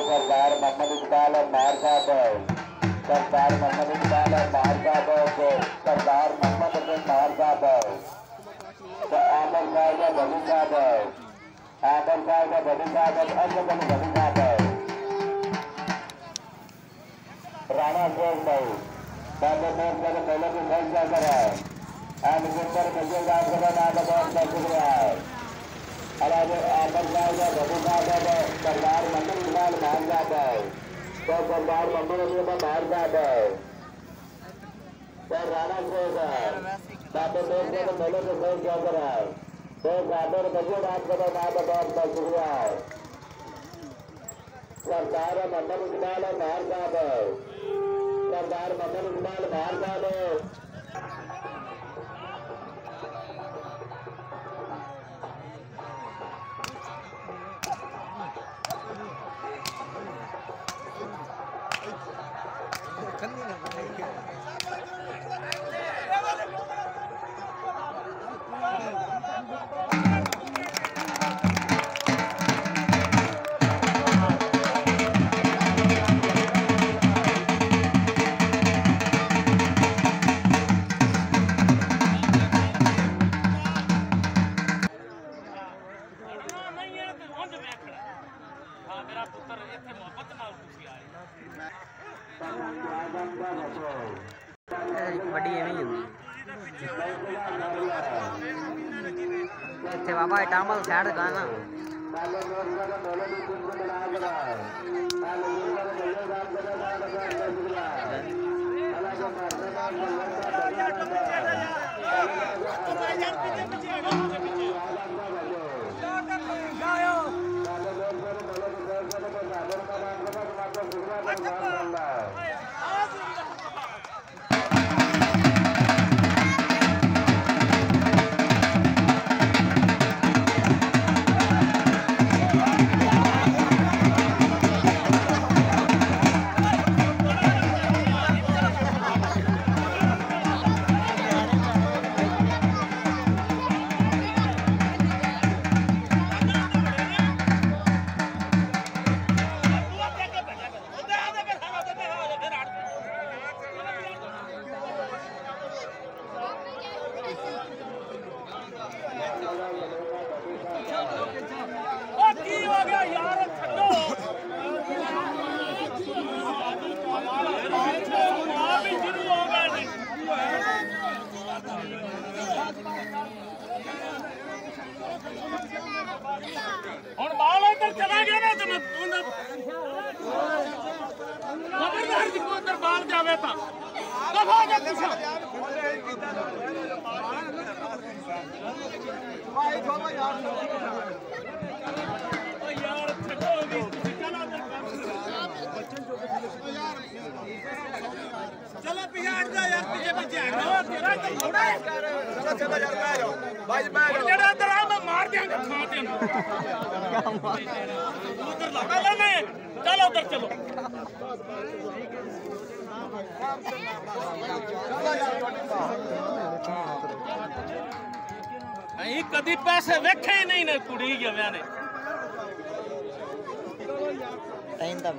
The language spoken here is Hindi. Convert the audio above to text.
सरदार मोहम्मद इकबाल और मार साहब सरदार मोहम्मद इकबाल और मार साहब सरदार मोहम्मद बिन मार साहब आमिर साहब का बड़ी साहब आमिर साहब का बड़ी साहब अजब बड़ी साहब राणा शेख भाई बाबे मोर का पहले की मैच जा कर है आमिर मुझे याद करना नाम बहुत शुक्रिया है आमिर साहब का बड़ी साहब सरदार मोहम्मद इकबाल मार साहब तो सरदार मोहम्मद इकबाल मार साहब सर राणा शेख बाबे मोर का पहले की मैच जा कर है तो आमिर मुझे याद करना नाम बहुत शुक्रिया है सरदार मोहम्मद इकबाल मार साहब सरदार मोहम्मद इकबाल मार साहब बड़ी नहीं होगी इतने बाबा टामल साइड गाना ਹੁਣ ਬਾਲ ਇੱਧਰ ਚਲਾ ਗਿਆ ਨਾ ਤੇ ਖਬਰਦਾਰ ਜੀ ਕੋਈ ਇੱਧਰ ਬਾਲ ਜਾਵੇ ਤਾਂ ਦਫਾ ਜਾ ਪਿੱਛੇ ਭਾਈ ਥੋੜਾ ਯਾਰ ਓ ਯਾਰ ਛੱਡੋ ਵੀ ਤੁਸੀਂ ਚਲਾ ਬੱਚਨ ਜੋ ਯਾਰ चलो पीछे हट जा यार पीछे पीछे हट जाओ तेरा तो थोड़ा है चलो चलो यार मैं जाओ भाई मैं जेड़ा अंदर आ मैं मार देंगे खा देंगे उधर लगा लेने चलो उधर चलो नहीं कभी पैसे वेखे ही नहीं ने कुड़ी गया ने टाइम तब